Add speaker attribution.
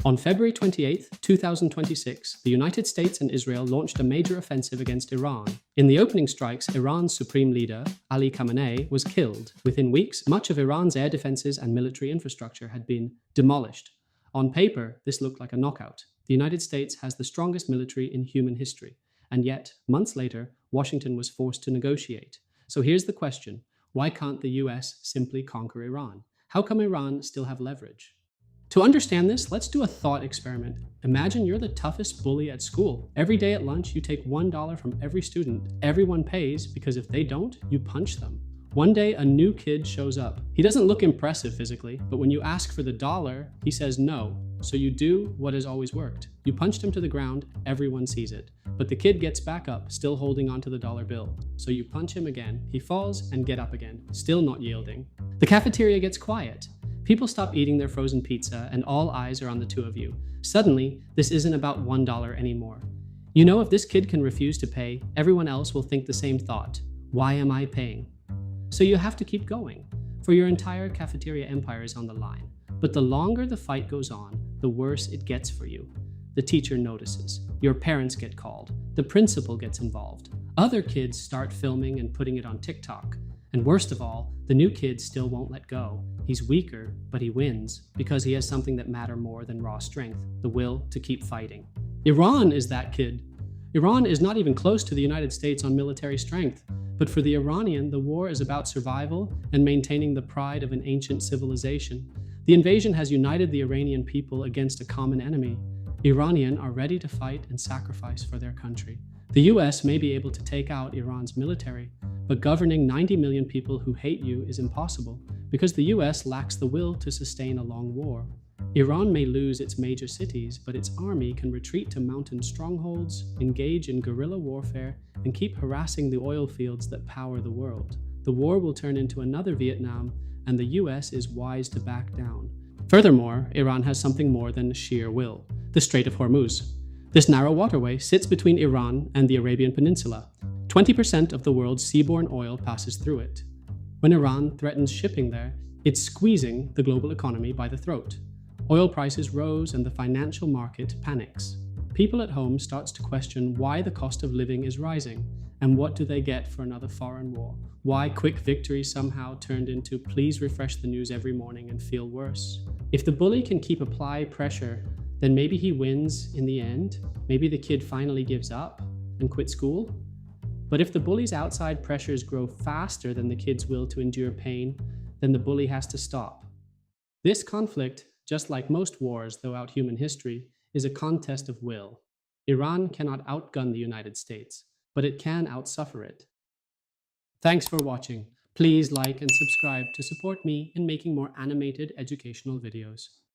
Speaker 1: On February 28, 2026, the United States and Israel launched a major offensive against Iran. In the opening strikes, Iran's supreme leader, Ali Khamenei, was killed. Within weeks, much of Iran's air defenses and military infrastructure had been demolished. On paper, this looked like a knockout. The United States has the strongest military in human history, and yet, months later, Washington was forced to negotiate. So here's the question: why can't the US simply conquer Iran? How come Iran still have leverage? To understand this, let's do a thought experiment. Imagine you're the toughest bully at school. Every day at lunch, you take $1 from every student. Everyone pays because if they don't, you punch them. One day, a new kid shows up. He doesn't look impressive physically, but when you ask for the dollar, he says no. So you do what has always worked. You punched him to the ground, everyone sees it. But the kid gets back up, still holding onto the dollar bill. So you punch him again, he falls and get up again, still not yielding. The cafeteria gets quiet. People stop eating their frozen pizza and all eyes are on the two of you. Suddenly, this isn't about $1 anymore. You know, if this kid can refuse to pay, everyone else will think the same thought. Why am I paying? So you have to keep going, for your entire cafeteria empire is on the line. But the longer the fight goes on, the worse it gets for you. The teacher notices, your parents get called, the principal gets involved. Other kids start filming and putting it on TikTok. And worst of all, the new kid still won't let go. He's weaker, but he wins because he has something that matters more than raw strength, the will to keep fighting. Iran is that kid. Iran is not even close to the United States on military strength. But for the Iranian, the war is about survival and maintaining the pride of an ancient civilization. The invasion has united the Iranian people against a common enemy. Iranian are ready to fight and sacrifice for their country. The US may be able to take out Iran's military, but governing 90 million people who hate you is impossible because the US lacks the will to sustain a long war. Iran may lose its major cities, but its army can retreat to mountain strongholds, engage in guerrilla warfare, and keep harassing the oil fields that power the world. The war will turn into another Vietnam, and the US is wise to back down. Furthermore, Iran has something more than sheer will: the Strait of Hormuz. This narrow waterway sits between Iran and the Arabian Peninsula. 20% of the world's seaborne oil passes through it. When Iran threatens shipping there, it's squeezing the global economy by the throat. Oil prices rose and the financial market panics. People at home starts to question why the cost of living is rising, and what do they get for another foreign war? Why quick victory somehow turned into please refresh the news every morning and feel worse. If the bully can keep apply pressure, then maybe he wins in the end. Maybe the kid finally gives up and quits school. But if the bully's outside pressures grow faster than the kid's will to endure pain, then the bully has to stop. This conflict, just like most wars throughout human history, is a contest of will. Iran cannot outgun the United States, but it can outsuffer it. Thanks for watching. Please like and subscribe to support me in making more animated educational videos.